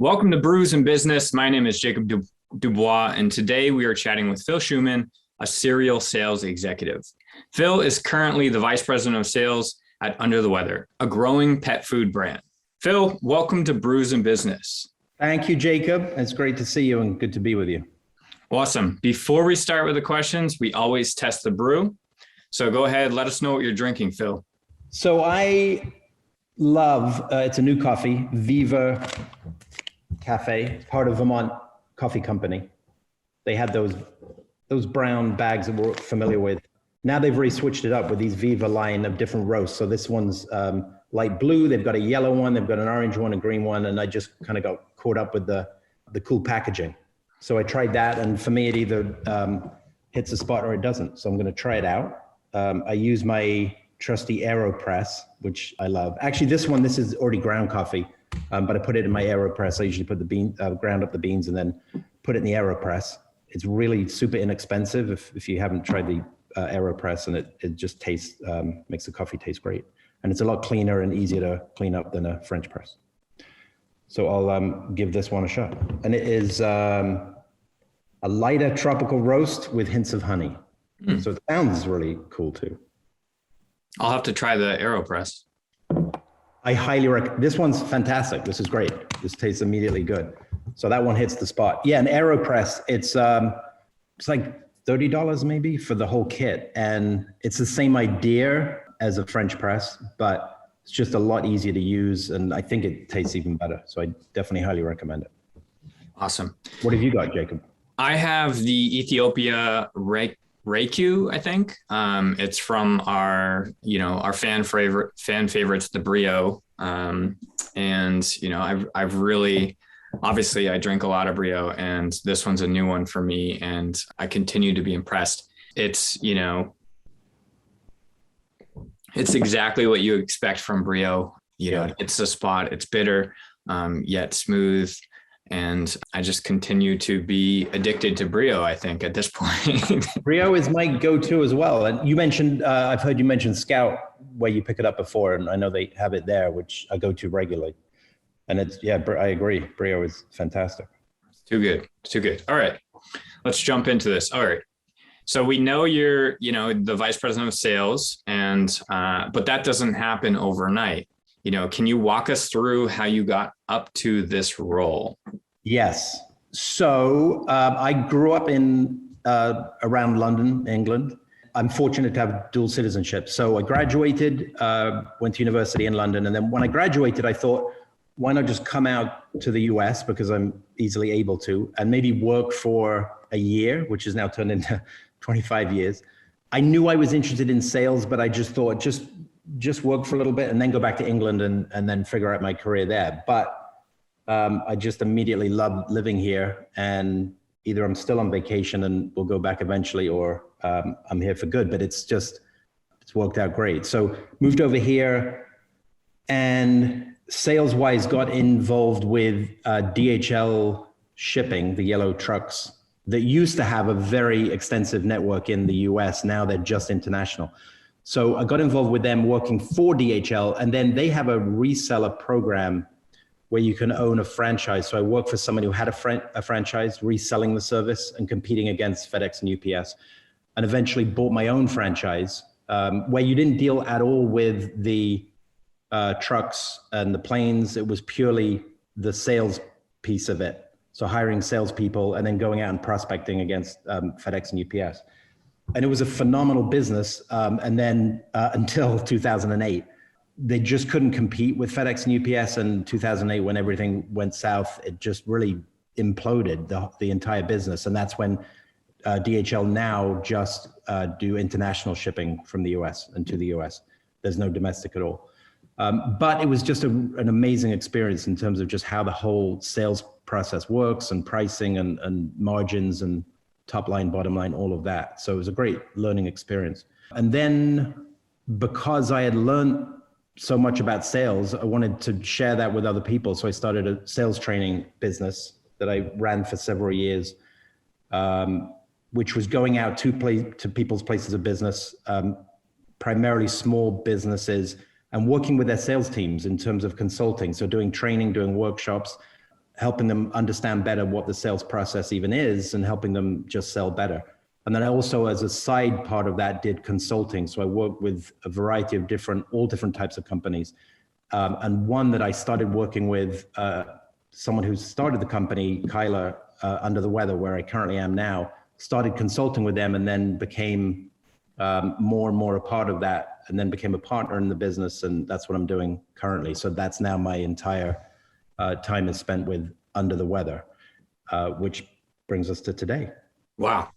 Welcome to Brews Business. My name is Jacob Dubois, and today we are chatting with Phil Schuman, a serial sales executive. Phil is currently the Vice President of Sales at Under the Weather, a growing pet food brand. Phil, welcome to Brews Business. Thank you, Jacob. It's great to see you and good to be with you. Awesome. Before we start with the questions, we always test the brew. So go ahead, let us know what you're drinking, Phil. So I love, it's a new coffee, Viva Cafe, part of Vermont Coffee Company. They had those brown bags that we're familiar with. Now they've really switched it up with these Viva line of different roasts. So this one's light blue, they've got a yellow one, they've got an orange one, a green one, and I just kind of got caught up with the cool packaging. So I tried that, and for me, it either hits a spot or it doesn't. So I'm gonna try it out. I use my trusty AeroPress, which I love. Actually, this is already ground coffee, but I put it in my AeroPress. I usually put the ground up the beans and then put it in the AeroPress. It's really super inexpensive if you haven't tried the AeroPress, and it just tastes, makes the coffee taste great. And it's a lot cleaner and easier to clean up than a French press. So I'll give this one a shot. And it is a lighter tropical roast with hints of honey. So it sounds really cool too. I'll have to try the AeroPress. I highly recommend. This one's fantastic. This is great. This tastes immediately good. So that one hits the spot. Yeah, an AeroPress, it's like $30 maybe for the whole kit. And it's the same idea as a French press, but it's just a lot easier to use. And I think it tastes even better. So I definitely highly recommend it. Awesome. What have you got, Jacob? I have the Ethiopia Reiki, I think. It's from our fan favorites, the Brio. And I've really, obviously I drink a lot of Brio, and this one's a new one for me, and I continue to be impressed. It's, it's exactly what you expect from Brio. It's the spot, it's bitter, yet smooth. And I just continue to be addicted to Brio, I think, at this point. Brio is my go-to as well. And you mentioned, I've heard you mention Scout, where you pick it up before, and I know they have it there, which I go to regularly. And I agree. Brio is fantastic. It's too good. It's too good. All right, let's jump into this. All right. So we know you're, the Vice President of Sales, but that doesn't happen overnight. Can you walk us through how you got up to this role? Yes. So I grew up around London, England. I'm fortunate to have dual citizenship. So I graduated, went to university in London. And then when I graduated, I thought, why not just come out to the US, because I'm easily able to, and maybe work for a year, which has now turned into 25 years. I knew I was interested in sales, but I just thought, just work for a little bit and then go back to England and then figure out my career there. But I just immediately loved living here, and either I'm still on vacation and we'll go back eventually, or I'm here for good, but it's worked out great. So moved over here, and sales wise got involved with DHL shipping, the yellow trucks that used to have a very extensive network in the US. Now they're just international. So I got involved with them working for DHL, and then they have a reseller program where you can own a franchise. So I worked for someone who had a franchise, reselling the service and competing against FedEx and UPS, and eventually bought my own franchise, where you didn't deal at all with the trucks and the planes. It was purely the sales piece of it. So hiring salespeople and then going out and prospecting against FedEx and UPS. And it was a phenomenal business. And then until 2008, they just couldn't compete with FedEx and UPS. And 2008, when everything went south, it just really imploded the entire business. And that's when DHL now just do international shipping from the US and to the US. There's no domestic at all. But it was just an amazing experience in terms of just how the whole sales process works, and pricing and margins and top line, bottom line, all of that. So it was a great learning experience. And then because I had learned so much about sales, I wanted to share that with other people. So I started a sales training business that I ran for several years, which was going out to people's places of business, primarily small businesses, and working with their sales teams in terms of consulting. So doing training, doing workshops, helping them understand better what the sales process even is and helping them just sell better. And then I also, as a side part of that, did consulting. So I worked with a variety of all different types of companies. And one that I started working with, someone who started the company, Kyla, Under the Weather, where I currently am now, started consulting with them and then became more and more a part of that, and then became a partner in the business. And that's what I'm doing currently. So that's now my entire time is spent with Under the Weather, which brings us to today. Wow.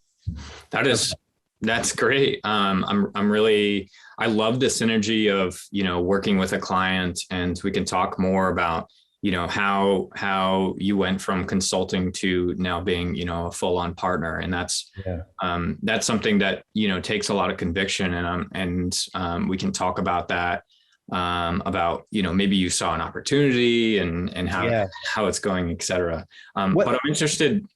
That's great. I love the synergy of, working with a client, and we can talk more about, how you went from consulting to now being, a full-on partner. And that's something that, takes a lot of conviction, and we can talk about that, about, maybe you saw an opportunity and how it's going, et cetera. But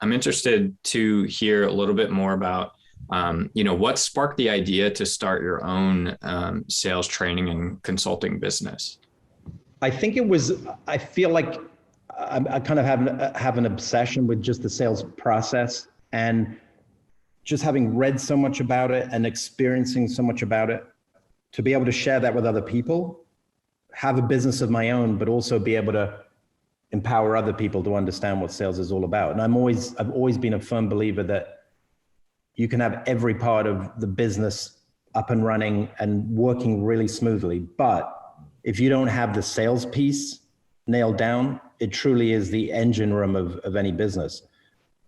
I'm interested to hear a little bit more about, what sparked the idea to start your own sales training and consulting business? I think I feel like I kind of have an obsession with just the sales process, and just having read so much about it and experiencing so much about it, to be able to share that with other people, have a business of my own, but also be able to empower other people to understand what sales is all about. And I've always been a firm believer that you can have every part of the business up and running and working really smoothly, but if you don't have the sales piece nailed down, it truly is the engine room of any business.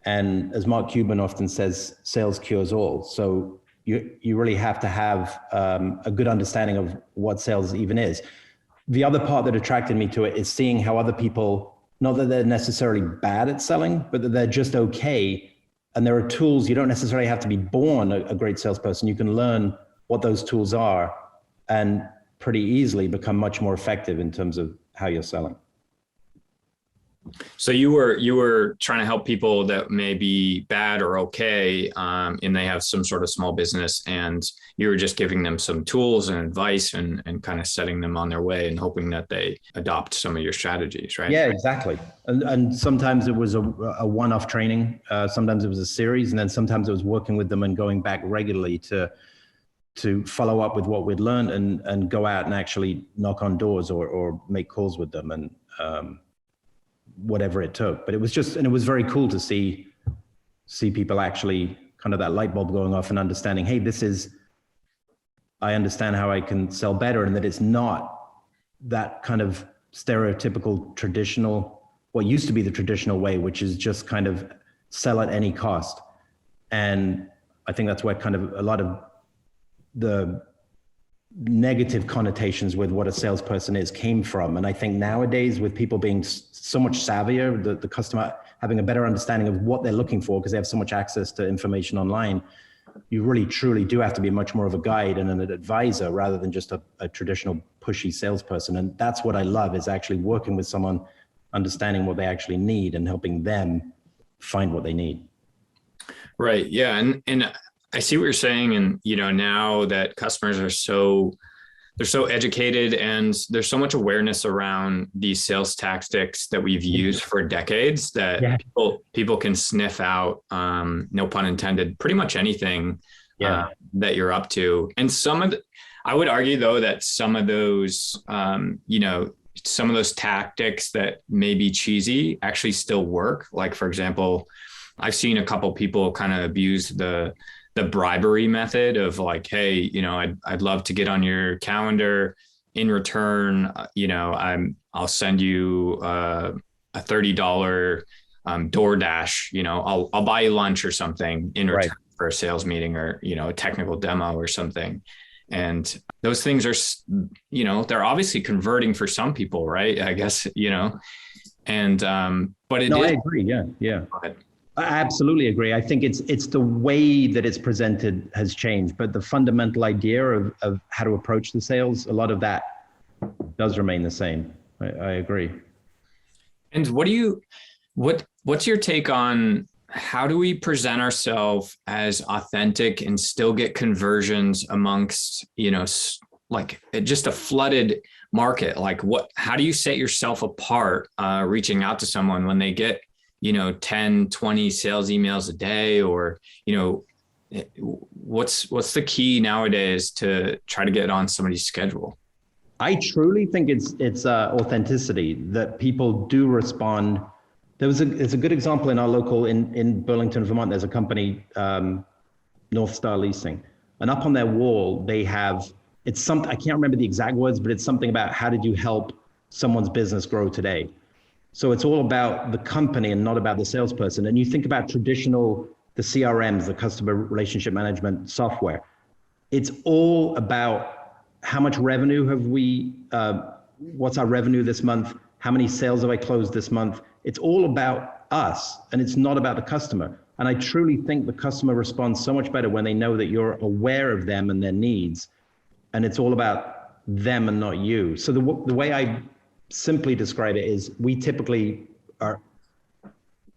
And as Mark Cuban often says, sales cures all. So you really have to have a good understanding of what sales even is. The other part that attracted me to it is seeing how other people, not that they're necessarily bad at selling, but that they're just okay. And there are tools. You don't necessarily have to be born a great salesperson. You can learn what those tools are and pretty easily become much more effective in terms of how you're selling. So you were trying to help people that may be bad or okay, and they have some sort of small business, and you were just giving them some tools and advice and kind of setting them on their way and hoping that they adopt some of your strategies, right? Yeah, exactly. And sometimes it was a one-off training. Sometimes it was a series, and then sometimes it was working with them and going back regularly to follow up with what we'd learned and go out and actually knock on doors or make calls with them, and whatever it took. But it was very cool to see people actually kind of that light bulb going off and understanding, hey, I understand how I can sell better, and that it's not that kind of stereotypical traditional, what used to be the traditional way, which is just kind of sell at any cost. And I think that's where kind of a lot of the negative connotations with what a salesperson is came from. And I think nowadays, with people being so much savvier, the customer having a better understanding of what they're looking for because they have so much access to information online, you really truly do have to be much more of a guide and an advisor rather than just a traditional pushy salesperson. And that's what I love, is actually working with someone, understanding what they actually need and helping them find what they need. Right. Yeah. And I see what you're saying. And, now that customers are they're so educated, and there's so much awareness around these sales tactics that we've used for decades that people can sniff out, no pun intended, pretty much anything that you're up to. And I would argue though, that some of those, some of those tactics that may be cheesy actually still work. Like, for example, I've seen a couple people kind of abuse the bribery method of like, hey, I'd love to get on your calendar. In return, I'll send you a $30 DoorDash. I'll buy you lunch or something in return for a sales meeting or a technical demo or something. And those things are, they're obviously converting for some people, right? I guess, and but it is. I agree. Yeah. I absolutely agree. I think it's the way that it's presented has changed, but the fundamental idea of how to approach the sales, a lot of that does remain the same. I agree. And what's your take on how do we present ourselves as authentic and still get conversions amongst, like just a flooded market? Like how do you set yourself apart, reaching out to someone when they get, 10, 20 sales emails a day, or, what's the key nowadays to try to get on somebody's schedule? I truly think it's authenticity, that people do respond. There's a good example in our local in Burlington, Vermont. There's a company, North Star Leasing, and up on their wall they have, it's something, I can't remember the exact words, but it's something about how did you help someone's business grow today. So it's all about the company and not about the salesperson. And you think about the CRMs, the customer relationship management software. It's all about how much revenue have we, what's our revenue this month? How many sales have I closed this month? It's all about us, and it's not about the customer. And I truly think the customer responds so much better when they know that you're aware of them and their needs, and it's all about them and not you. So the way I simply describe it is, we typically are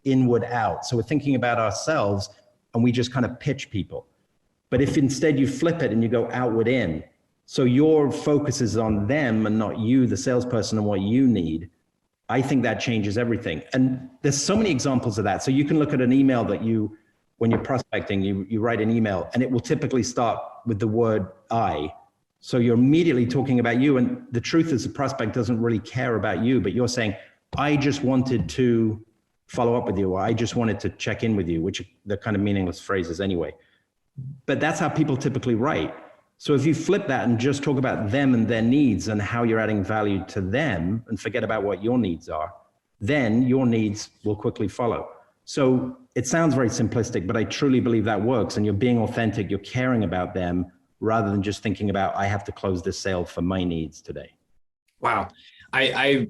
inward out. So we're thinking about ourselves and we just kind of pitch people. But if instead you flip it and you go outward in, so your focus is on them and not you, the salesperson, and what you need, I think that changes everything. And there's so many examples of that. So you can look at an email that when you're prospecting, you write an email, and it will typically start with the word I. So you're immediately talking about you. And the truth is, the prospect doesn't really care about you, but you're saying, I just wanted to follow up with you, or I just wanted to check in with you, which they're kind of meaningless phrases anyway. But that's how people typically write. So if you flip that and just talk about them and their needs and how you're adding value to them, and forget about what your needs are, then your needs will quickly follow. So it sounds very simplistic, but I truly believe that works. And you're being authentic, you're caring about them, rather than just thinking about, I have to close this sale for my needs today. Wow. I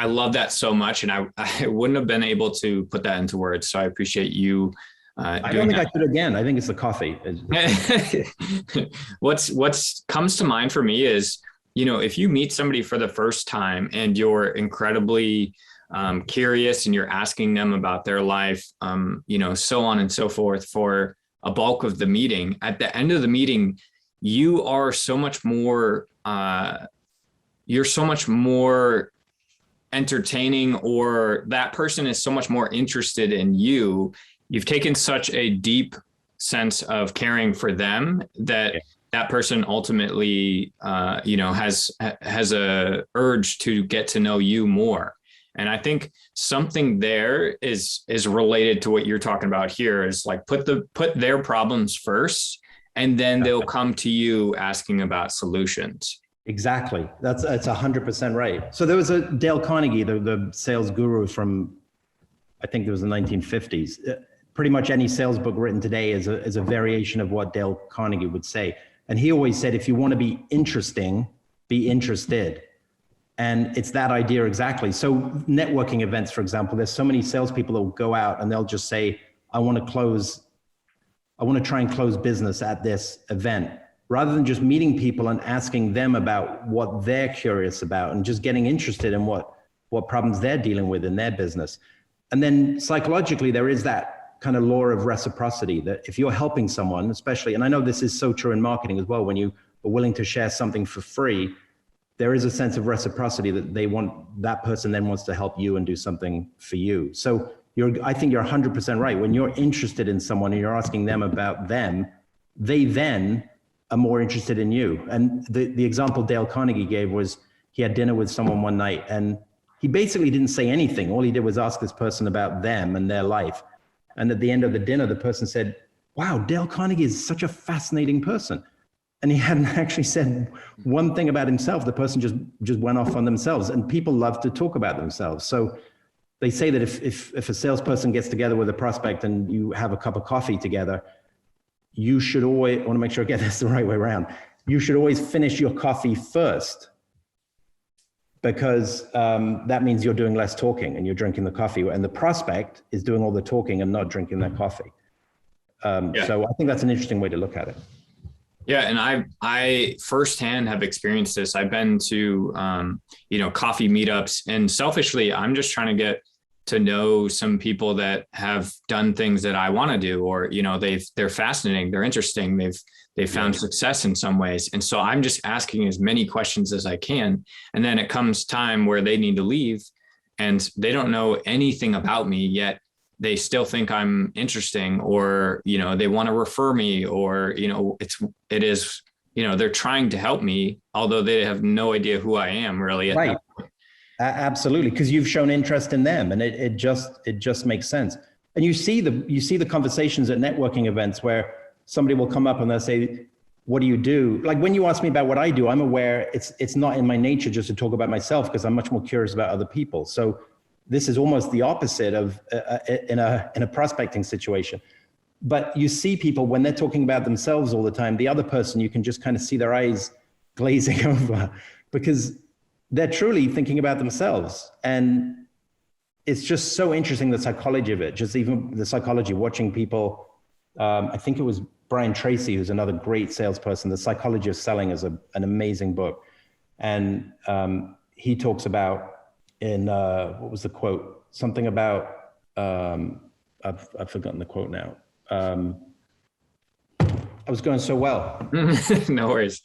love that so much. And I wouldn't have been able to put that into words. So I appreciate you I don't think I could again. I think it's the coffee. What's comes to mind for me is, if you meet somebody for the first time and you're incredibly curious and you're asking them about their life, so on and so forth for a bulk of the meeting, at the end of the meeting, you are so much more, you're so much more entertaining, or that person is so much more interested in you. You've taken such a deep sense of caring for them that that person ultimately, has a urge to get to know you more. And I think something there is related to what you're talking about here, is like put their problems first, and then they'll come to you asking about solutions. Exactly. That's 100% right. So there was a Dale Carnegie, the sales guru from, I think it was the 1950s. Pretty much any sales book written today is a variation of what Dale Carnegie would say. And he always said, if you want to be interesting, be interested. And it's that idea exactly. So networking events, for example, there's so many salespeople that will go out and they'll just say, I want to try and close business at this event, rather than just meeting people and asking them about what they're curious about and just getting interested in what problems they're dealing with in their business. And then psychologically, there is that kind of law of reciprocity, that if you're helping someone, especially, and I know this is so true in marketing as well, when you are willing to share something for free, there is a sense of reciprocity that that person then wants to help you and do something for you. So I think you're 100% right. When you're interested in someone and you're asking them about them, they then are more interested in you. And the example Dale Carnegie gave was, he had dinner with someone one night and he basically didn't say anything. All he did was ask this person about them and their life. And at the end of the dinner, the person said, wow, Dale Carnegie is such a fascinating person. And he hadn't actually said one thing about himself. The person just went off on themselves, and people love to talk about themselves. So they say that if a salesperson gets together with a prospect and you have a cup of coffee together, you should always, I want to make sure I get this the right way around. You should always finish your coffee first, because that means you're doing less talking and you're drinking the coffee, and the prospect is doing all the talking and not drinking their coffee. So I think that's an interesting way to look at it. Yeah. And I firsthand have experienced this. I've been to, coffee meetups, and selfishly, I'm just trying to get to know some people that have done things that I want to do, or, they're fascinating, they're interesting, they've found success in some ways. And so I'm just asking as many questions as I can. And then it comes time where they need to leave and they don't know anything about me yet. They still think I'm interesting, or, they want to refer me, or, it is, they're trying to help me, although they have no idea who I am really. Right. Absolutely. Because you've shown interest in them, and it just makes sense. And you see the conversations at networking events where somebody will come up and they'll say, what do you do? Like when you ask me about what I do, I'm aware it's not in my nature just to talk about myself, because I'm much more curious about other people. So this is almost the opposite of in a prospecting situation. But you see people when they're talking about themselves all the time, the other person, you can just kind of see their eyes glazing over, because they're truly thinking about themselves. And it's just so interesting, the psychology of it, just even the psychology, watching people. I think it was Brian Tracy, who's another great salesperson. The Psychology of Selling is an amazing book. And he talks about what was the quote? Something about, I've forgotten the quote now. I was going so well. No worries.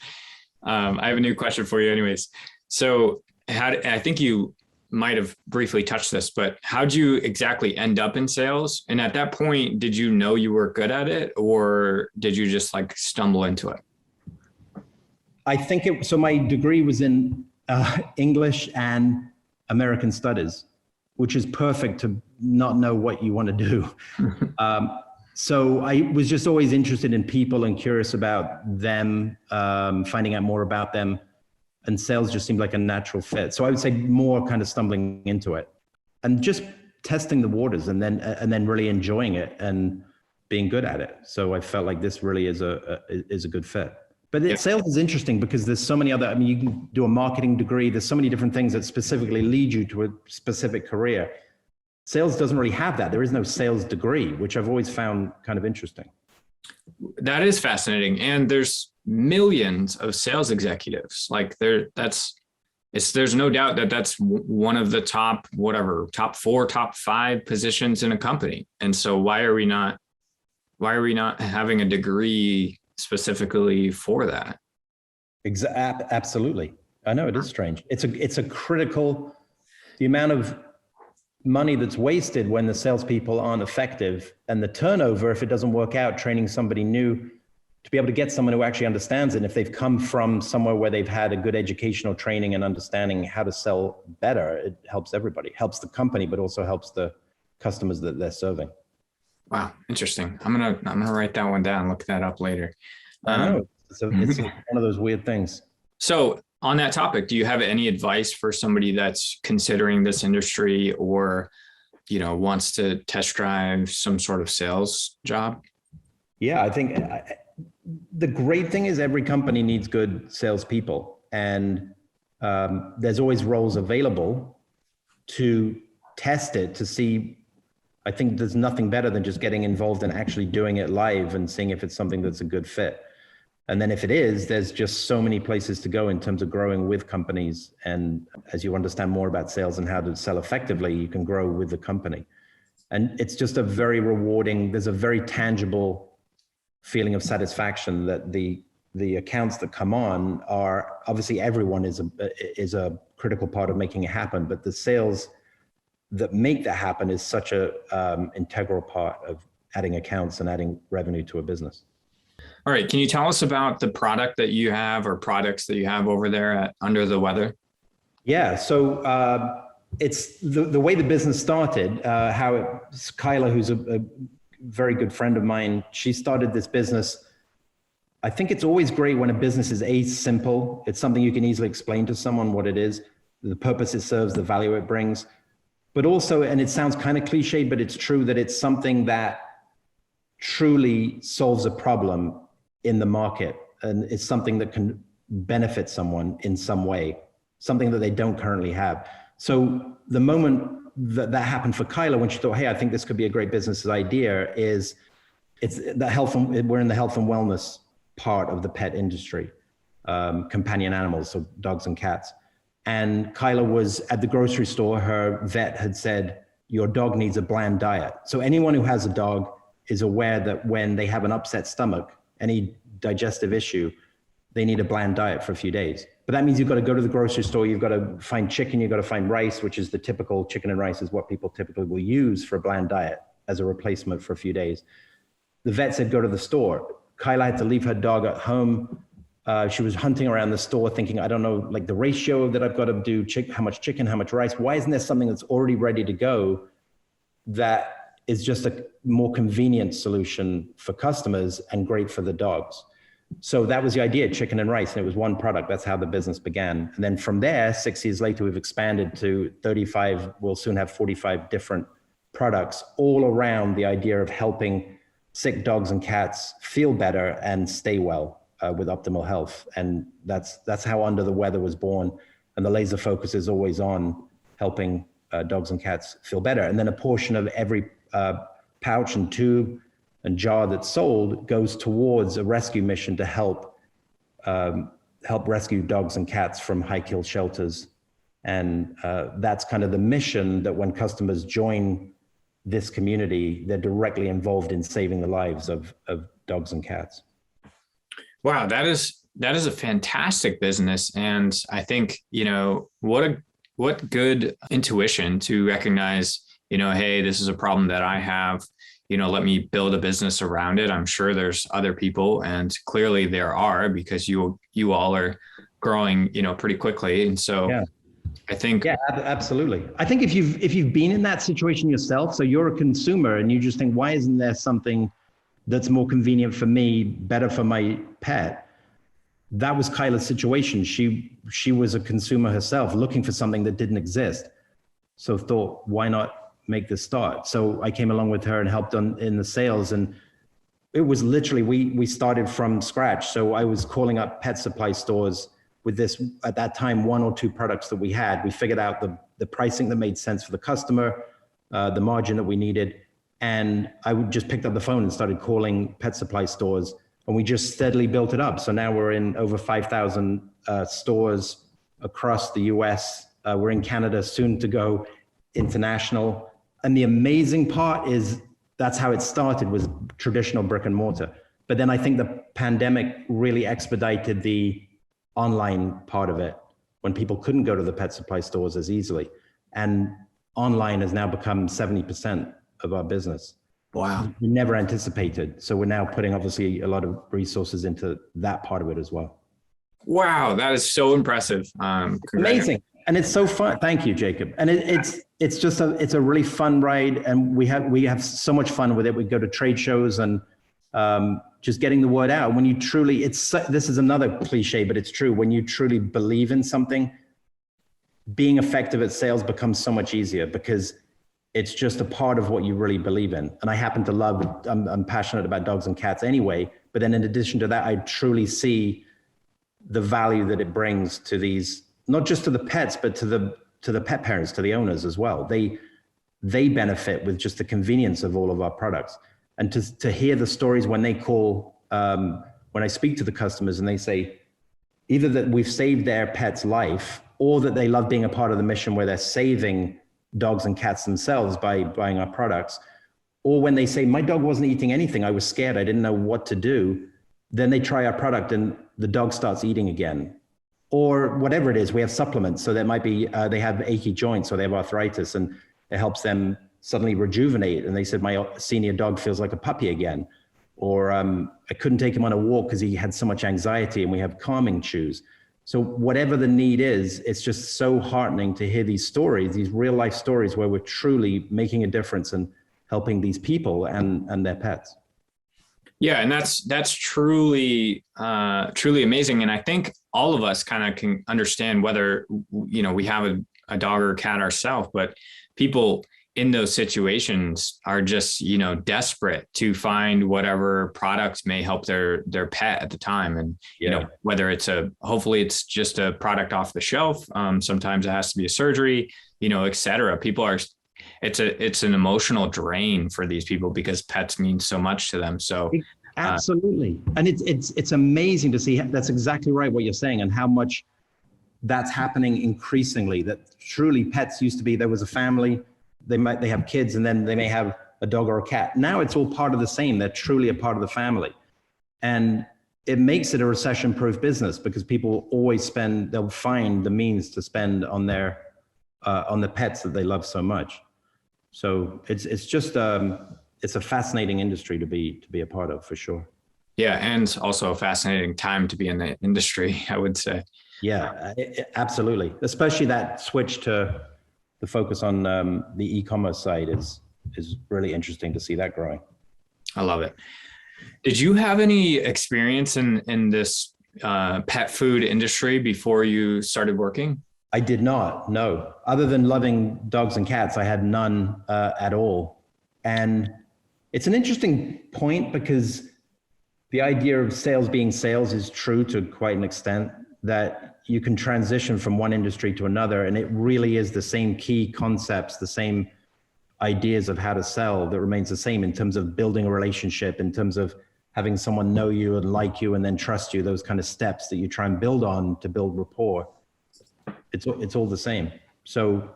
I have a new question for you anyways. So I think you might have briefly touched this, but how'd you exactly end up in sales? And at that point, did you know you were good at it, or did you just like stumble into it? I think so my degree was in English and American Studies, which is perfect to not know what you want to do. So I was just always interested in people and curious about them, finding out more about them. And sales just seemed like a natural fit. So I would say more kind of stumbling into it and just testing the waters, and then really enjoying it and being good at it. So I felt like this really is a good fit. But sales is interesting because there's so many other, I mean, you can do a marketing degree. There's so many different things that specifically lead you to a specific career. Sales doesn't really have that. There is no sales degree, which I've always found kind of interesting. That is fascinating. And there's millions of sales executives. Like there's no doubt that that's one of the top 4, top 5 positions in a company. And so why are we not having a degree specifically for that? Absolutely. I know it is strange. It's a critical, the amount of money that's wasted when the salespeople aren't effective, and the turnover, if it doesn't work out, training somebody new to be able to get someone who actually understands it. And if they've come from somewhere where they've had a good educational training and understanding how to sell better, it helps everybody, helps the company, but also helps the customers that they're serving. Wow. Interesting. I'm going to write that one down, look that up later. I know it's one of those weird things. So on that topic, do you have any advice for somebody that's considering this industry, or, wants to test drive some sort of sales job? Yeah, I think the great thing is every company needs good salespeople, and there's always roles available to test it, to see. I think there's nothing better than just getting involved and actually doing it live and seeing if it's something that's a good fit. And then if it is, there's just so many places to go in terms of growing with companies. And as you understand more about sales and how to sell effectively, you can grow with the company. And it's just a very rewarding, there's a very tangible feeling of satisfaction that the accounts that come on are, obviously everyone is a critical part of making it happen, but the sales that make that happen is such a integral part of adding accounts and adding revenue to a business. All right. Can you tell us about the product that you have, or products that you have over there at Under the Weather? Yeah. So it's the way the business started, Kyla, who's a very good friend of mine, she started this business. I think it's always great when a business is simple. It's something you can easily explain to someone what it is, the purpose it serves, the value it brings. But also, and it sounds kind of cliche, but it's true that it's something that truly solves a problem in the market, and it's something that can benefit someone in some way, something that they don't currently have. So the moment that happened for Kyla, when she thought, hey, I think this could be a great business idea, we're in the health and wellness part of the pet industry, companion animals, so dogs and cats. And Kyla was at the grocery store. Her vet had said, your dog needs a bland diet. So anyone who has a dog is aware that when they have an upset stomach, any digestive issue, they need a bland diet for a few days. But that means you've got to go to the grocery store, you've got to find chicken, you've got to find rice, which is the typical chicken and rice is what people typically will use for a bland diet as a replacement for a few days. The vet said, go to the store. Kyla had to leave her dog at home. She was hunting around the store thinking, I don't know, like the ratio that I've got to do, how much chicken, how much rice. Why isn't there something that's already ready to go that is just a more convenient solution for customers and great for the dogs? So that was the idea, chicken and rice. And it was one product. That's how the business began. And then from there, 6 years later, we've expanded to 35. We'll soon have 45 different products all around the idea of helping sick dogs and cats feel better and stay well with optimal health. And that's how Under the Weather was born. And the laser focus is always on helping dogs and cats feel better. And then a portion of every pouch and tube and jar that's sold goes towards a rescue mission to help rescue dogs and cats from high-kill shelters. And that's kind of the mission, that when customers join this community, they're directly involved in saving the lives of dogs and cats. Wow, that is a fantastic business. And I think, what good intuition to recognize, hey, this is a problem that I have. Let me build a business around it. I'm sure there's other people, and clearly there are, because you all are growing, pretty quickly. And so yeah. I think, yeah, absolutely. I think if you've been in that situation yourself, so you're a consumer and you just think, why isn't there something that's more convenient for me, better for my pet? That was Kyla's situation. She was a consumer herself, looking for something that didn't exist. So thought, why not make this start? So I came along with her and helped in the sales. And it was literally, we started from scratch. So I was calling up pet supply stores with this, at that time, 1 or 2 products that we had. We figured out the pricing that made sense for the customer, the margin that we needed. And I would just picked up the phone and started calling pet supply stores, and we just steadily built it up. So now we're in over 5,000 stores across the US. We're in Canada, soon to go international. And the amazing part is that's how it started, was traditional brick and mortar. But then I think the pandemic really expedited the online part of it, when people couldn't go to the pet supply stores as easily. And online has now become 70% of our business. Wow. We never anticipated. So we're now putting obviously a lot of resources into that part of it as well. Wow, that is so impressive. Amazing. And it's so fun. Thank you, Jacob. And it's just a really fun ride, and we have so much fun with it. We go to trade shows and just getting the word out. When you truly, this is another cliche, but it's true. When you truly believe in something, being effective at sales becomes so much easier, because it's just a part of what you really believe in. And I happen to love, I'm passionate about dogs and cats anyway, but then in addition to that, I truly see the value that it brings to these, not just to the pets, but to the pet parents, to the owners as well. They benefit with just the convenience of all of our products. And to hear the stories when they call, when I speak to the customers and they say either that we've saved their pet's life, or that they love being a part of the mission where they're saving dogs and cats themselves by buying our products, or when they say, my dog wasn't eating anything, I was scared, I didn't know what to do, then they try our product and the dog starts eating again. Or whatever it is, we have supplements. So that might be, they have achy joints or they have arthritis, and it helps them suddenly rejuvenate. And they said, my senior dog feels like a puppy again. Or I couldn't take him on a walk because he had so much anxiety, and we have calming chews. So whatever the need is, it's just so heartening to hear these stories, these real life stories where we're truly making a difference and helping these people and their pets. Yeah, and that's truly amazing. And I think all of us kind of can understand, whether we have a dog or a cat ourselves, but people in those situations are just desperate to find whatever products may help their pet at the time. And whether hopefully it's just a product off the shelf, sometimes it has to be a surgery, et cetera. People are, it's an emotional drain for these people, because pets mean so much to them. So absolutely. And it's amazing to see. That's exactly right what you're saying, and how much that's happening increasingly, that truly pets used to be, there was a family, they have kids, and then they may have a dog or a cat. Now it's all part of the same. They're truly a part of the family. And it makes it a recession-proof business because people always they'll find the means to spend on the pets that they love so much. So it's just, it's a fascinating industry to be a part of, for sure. Yeah. And also a fascinating time to be in the industry, I would say. Yeah, absolutely. Especially that switch to the focus on the e-commerce side is really interesting to see that growing. I love it. Did you have any experience in this pet food industry before you started working? I did not, no. Other than loving dogs and cats, I had none at all. And it's an interesting point because the idea of sales being sales is true to quite an extent, that you can transition from one industry to another, and it really is the same key concepts, the same ideas of how to sell that remains the same in terms of building a relationship, in terms of having someone know you and like you and then trust you, those kind of steps that you try and build on to build rapport. It's all the same. So,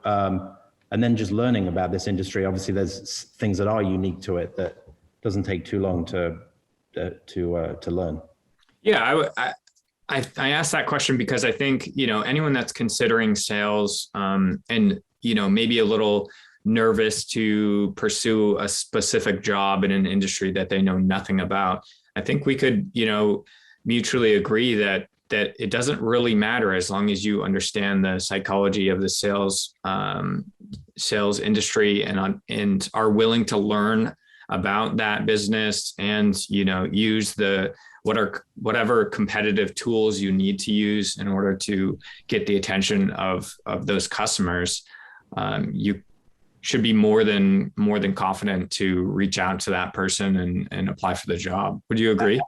and then just learning about this industry, obviously there's things that are unique to it that doesn't take too long to learn. Yeah, I asked that question because I think, anyone that's considering sales and, maybe a little nervous to pursue a specific job in an industry that they know nothing about, I think we could, mutually agree that it doesn't really matter as long as you understand the psychology of the sales industry and are willing to learn about that business and, use whatever competitive tools you need to use in order to get the attention of those customers. You should be more than confident to reach out to that person and apply for the job. Would you agree?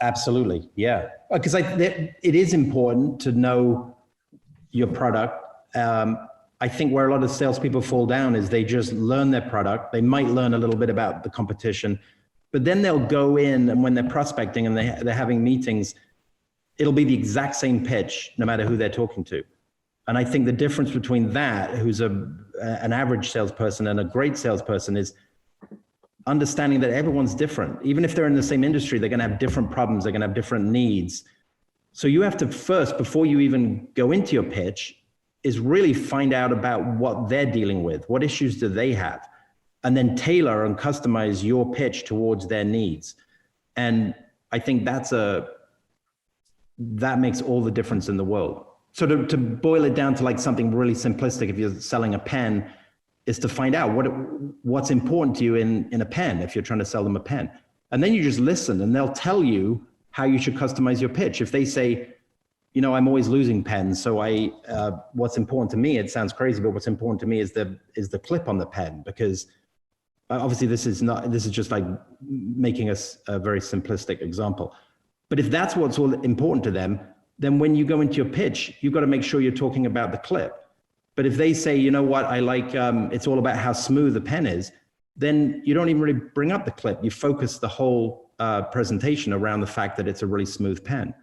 Absolutely. Yeah. Because it is important to know your product. I think where a lot of salespeople fall down is they just learn their product. They might learn a little bit about the competition, but then they'll go in, and when they're prospecting and they're having meetings, it'll be the exact same pitch no matter who they're talking to. And I think the difference between that, who's an average salesperson, and a great salesperson, is understanding that everyone's different. Even if they're in the same industry, they're going to have different problems. They're going to have different needs. So you have to first, before you even go into your pitch, is really find out about what they're dealing with. What issues do they have? And then tailor and customize your pitch towards their needs. And I think that makes all the difference in the world. So to boil it down to like something really simplistic, if you're selling a pen, is to find out what's important to you in a pen, if you're trying to sell them a pen. And then you just listen, and they'll tell you how you should customize your pitch. If they say, I'm always losing pens, so what's important to me, it sounds crazy, but what's important to me is the clip on the pen, because obviously this is just like making a very simplistic example. But if that's what's all important to them, then when you go into your pitch, you've got to make sure you're talking about the clip. But if they say, I like, it's all about how smooth the pen is, then you don't even really bring up the clip. You focus the whole presentation around the fact that it's a really smooth pen.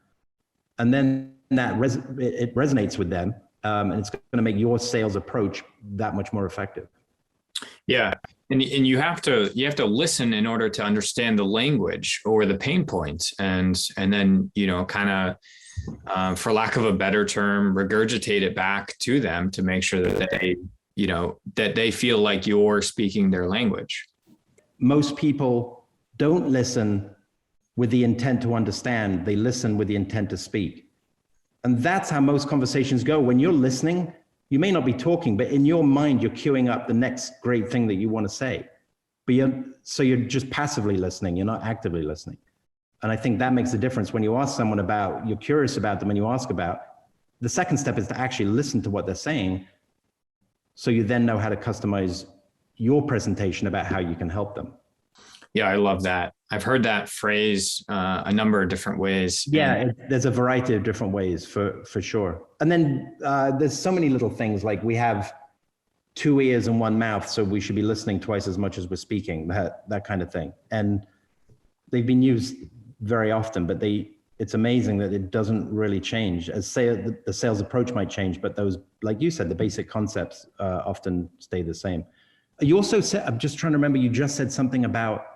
And then it resonates with them, and it's going to make your sales approach that much more effective. Yeah. And you have to listen in order to understand the language or the pain points, and then, kind of, for lack of a better term, regurgitate it back to them to make sure that they feel like you're speaking their language. Most people don't listen with the intent to understand. They listen with the intent to speak. And that's how most conversations go. When you're listening, you may not be talking, but in your mind, you're queuing up the next great thing that you want to say. But you're just passively listening. You're not actively listening. And I think that makes a difference when you ask someone you're curious about them and you ask about. The second step is to actually listen to what they're saying, so you then know how to customize your presentation about how you can help them. Yeah, I love that. I've heard that phrase a number of different ways. Yeah, there's a variety of different ways for sure. And then there's so many little things, like we have 2 ears and 1 mouth, so we should be listening twice as much as we're speaking, that kind of thing. And they've been used very often, but it's amazing that it doesn't really change. As the sales approach might change, but those, like you said, the basic concepts often stay the same. You also said, I'm just trying to remember, you just said something about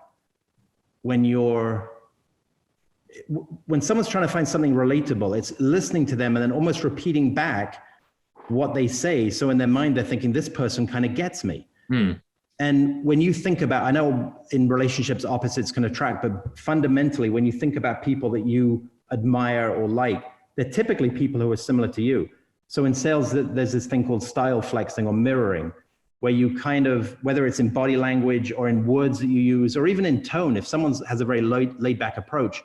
when someone's trying to find something relatable, it's listening to them and then almost repeating back what they say. So in their mind, they're thinking, this person kind of gets me. And when you think about, I know in relationships, opposites can attract, but fundamentally, when you think about people that you admire or like, they're typically people who are similar to you. So in sales, there's this thing called style flexing or mirroring, where you kind of, whether it's in body language or in words that you use, or even in tone, if someone has a very laid back approach,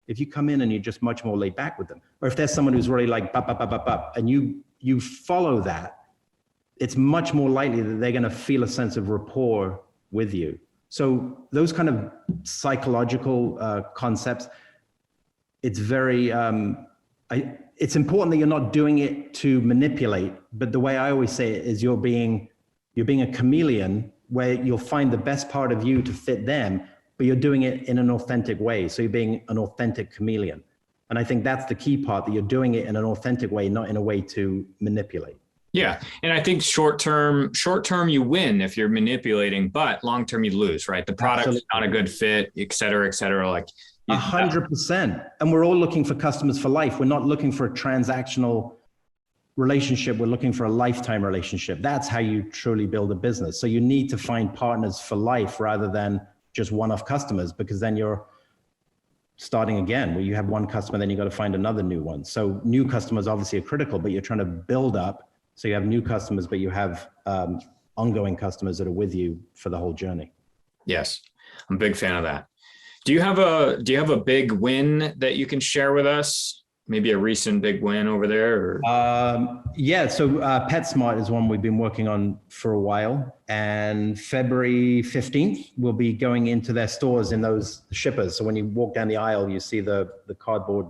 if you come in and you're just much more laid back with them, or if there's someone who's really like, bop, bop, bop, bop, bop, and you follow that, it's much more likely that they're going to feel a sense of rapport with you. So those kind of psychological concepts, it's very, it's important that you're not doing it to manipulate, but the way I always say it is you're being a chameleon where you'll find the best part of you to fit them, but you're doing it in an authentic way. So you're being an authentic chameleon. And I think that's the key part, that you're doing it in an authentic way, not in a way to manipulate. Yeah. And I think short term, you win if you're manipulating, but long term you lose, right? The product's not a good fit, et cetera, et cetera. Like 100%. And we're all looking for customers for life. We're not looking for a transactional relationship. We're looking for a lifetime relationship. That's how you truly build a business. So you need to find partners for life rather than just one-off customers, because then you're starting again, where you have one customer, then you got to find another new one. So new customers obviously are critical, but you're trying to build up. So you have new customers, but you have ongoing customers that are with you for the whole journey. Yes, I'm a big fan of that. Do you have a big win that you can share with us? Maybe a recent big win over there? Yeah, so PetSmart is one we've been working on for a while. And February 15th, we'll be going into their stores in those shippers. So when you walk down the aisle, you see the cardboard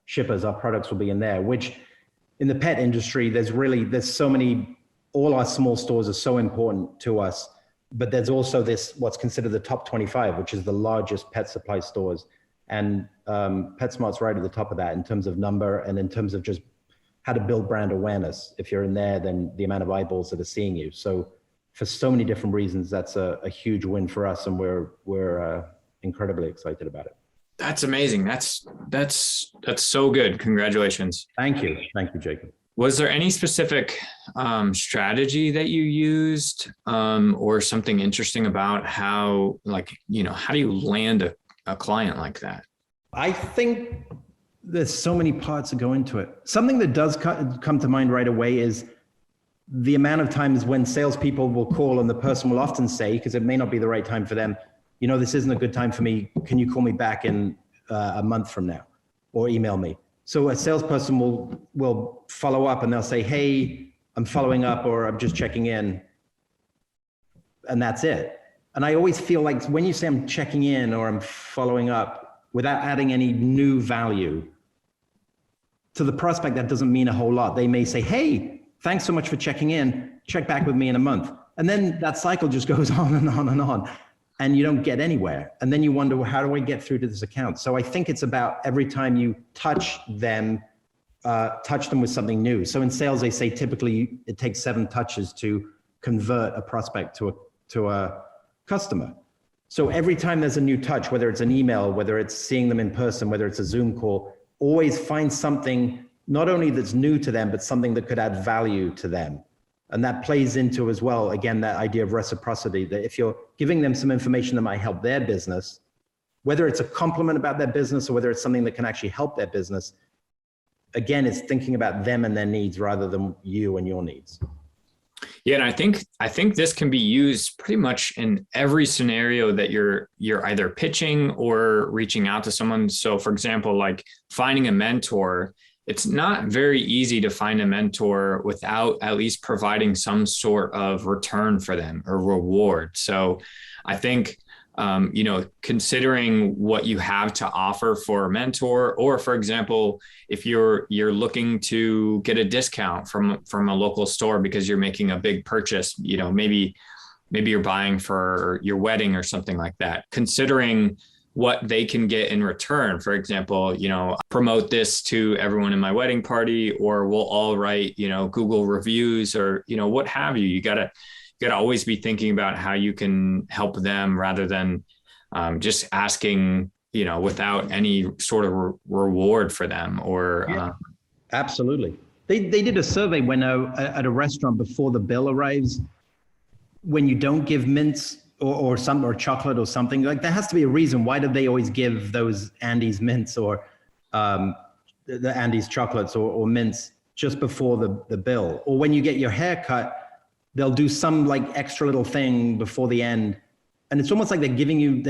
shippers. Our products will be in there, which in the pet industry, there's so many, all our small stores are so important to us, but there's also what's considered the top 25, which is the largest pet supply stores. And PetSmart's right at the top of that in terms of number and in terms of just how to build brand awareness. If you're in there, then the amount of eyeballs that are seeing you. So for so many different reasons, that's a huge win for us. And we're incredibly excited about it. That's amazing. That's so good. Congratulations. Thank you, Jacob. Was there any specific strategy that you used or something interesting about how do you land a client like that? I think there's so many parts that go into it. Something that does come to mind right away is the amount of times when salespeople will call and the person will often say, because it may not be the right time for them, this isn't a good time for me. Can you call me back in a month from now, or email me? So a salesperson will follow up and they'll say, hey, I'm following up, or I'm just checking in. And that's it. And I always feel like when you say I'm checking in or I'm following up without adding any new value to the prospect, that doesn't mean a whole lot. They may say, hey, thanks so much for checking in. Check back with me in a month. And then that cycle just goes on and on and on. And you don't get anywhere. And then you wonder, well, how do I get through to this account? So I think it's about every time you touch them with something new. So in sales, they say typically it takes 7 touches to convert a prospect to a customer. So every time there's a new touch, whether it's an email, whether it's seeing them in person, whether it's a Zoom call, always find something not only that's new to them, but something that could add value to them. And that plays into as well, again, that idea of reciprocity, that if you're giving them some information that might help their business, whether it's a compliment about their business or whether it's something that can actually help their business, again, it's thinking about them and their needs rather than you and your needs. Yeah, and I think this can be used pretty much in every scenario that you're either pitching or reaching out to someone. So for example, like finding a mentor, it's not very easy to find a mentor without at least providing some sort of return for them or reward. So I think, considering what you have to offer for a mentor, or for example, if you're looking to get a discount from a local store because you're making a big purchase, maybe you're buying for your wedding or something like that, considering what they can get in return. For example, promote this to everyone in my wedding party, or we'll all write, Google reviews or, what have you. You you got to always be thinking about how you can help them rather than just asking, without any sort of reward for them or. Yeah, absolutely. They did a survey when at a restaurant before the bill arrives, when you don't give mints or chocolate or something, like there has to be a reason. Why do they always give those Andes mints or the Andes chocolates or mints just before the bill? Or when you get your hair cut, they'll do some like extra little thing before the end. And it's almost like they're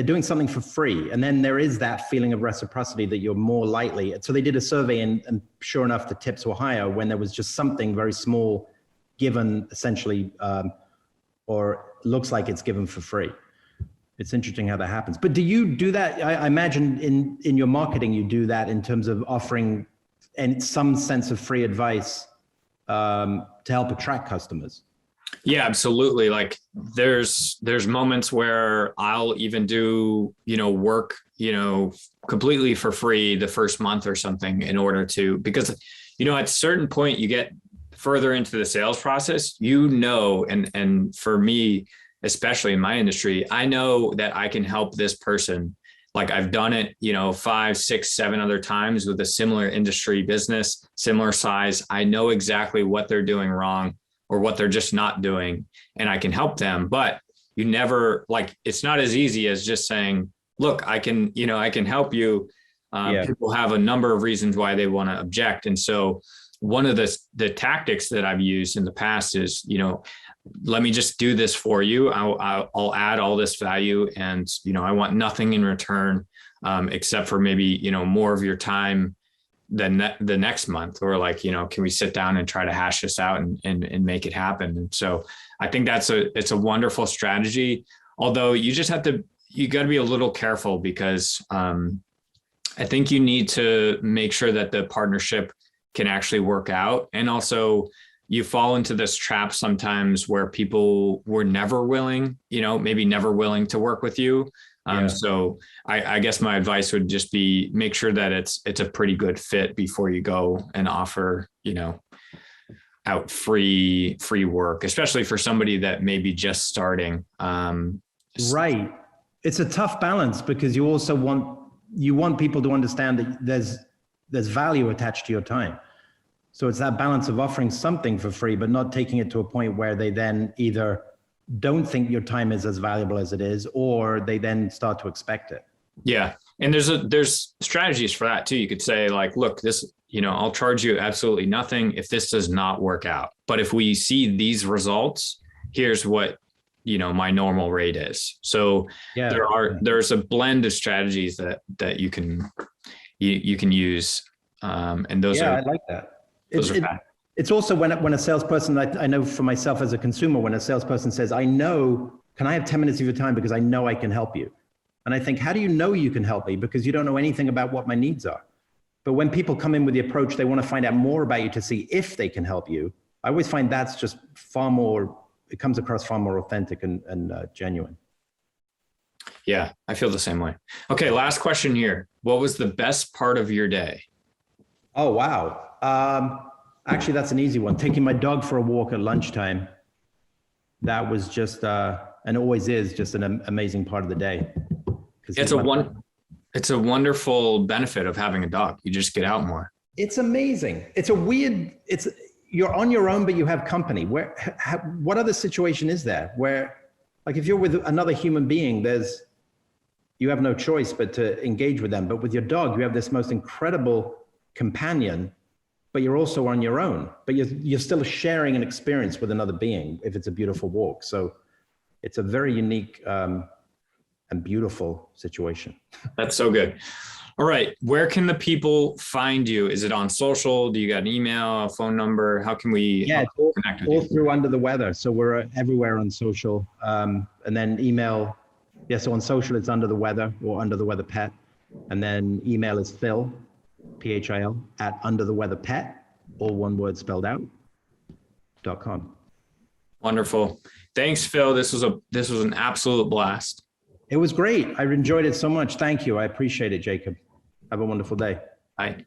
doing something for free. And then there is that feeling of reciprocity that you're more likely. So they did a survey and sure enough, the tips were higher when there was just something very small given essentially, or looks like it's given for free. It's interesting how that happens. But do you do that? I imagine in your marketing, you do that in terms of offering and some sense of free advice to help attract customers. Yeah, absolutely. Like there's moments where I'll even do, work, completely for free the first month or something in order to, because, at a certain point you get further into the sales process, and for me, especially in my industry, I know that I can help this person. Like I've done it, 5, 6, 7 other times with a similar industry business, similar size. I know exactly what they're doing wrong or what they're just not doing, and I can help them. But you never, it's not as easy as just saying, look, I can help you. People have a number of reasons why they want to object. And so one of the tactics that I've used in the past is, let me just do this for you. I'll add all this value, and, I want nothing in return, except for maybe, more of your time than the next month, or can we sit down and try to hash this out and make it happen? And so I think it's a wonderful strategy, although you got to be a little careful because I think you need to make sure that the partnership can actually work out. And also you fall into this trap sometimes where people were never willing, maybe never willing to work with you. So I guess my advice would just be make sure that it's a pretty good fit before you go and offer, out free work, especially for somebody that may be just starting. Right. It's a tough balance because you also want people to understand that there's value attached to your time. So it's that balance of offering something for free, but not taking it to a point where they then either don't think your time is as valuable as it is, or they then start to expect it. Yeah. And there's strategies for that too. You could say look, this, I'll charge you absolutely nothing if this does not work out. But if we see these results, here's what, my normal rate is. So there's a blend of strategies that you can use. And those are, I like that. It's also when a salesperson, I know for myself as a consumer, when a salesperson says, can I have 10 minutes of your time because I know I can help you? And I think, how do you know you can help me? Because you don't know anything about what my needs are. But when people come in with the approach, they want to find out more about you to see if they can help you. I always find that's just it comes across far more authentic and genuine. Yeah, I feel the same way. Okay, last question here. What was the best part of your day? Oh, wow. Actually, that's an easy one. Taking my dog for a walk at lunchtime. That was just, and always is, just an amazing part of the day. It's a wonderful benefit of having a dog. You just get out more. It's amazing. You're on your own, but you have company. What other situation is there where, if you're with another human being, you have no choice but to engage with them. But with your dog, you have this most incredible companion, but you're also on your own, but you're still sharing an experience with another being if it's a beautiful walk. So it's a very unique and beautiful situation. That's so good. All right. Where can the people find you? Is it on social? Do you got an email, a phone number? How can we connect with you? All through Under the Weather. So we're everywhere on social. And then email. Yeah, so on social, it's Under the Weather or Under the Weather Pet. And then email is Phil, PHIL, at undertheweatherpet, all one word spelled out, .com. Wonderful. Thanks, Phil. This was an absolute blast. It was great. I enjoyed it so much. Thank you. I appreciate it, Jacob. Have a wonderful day. Bye.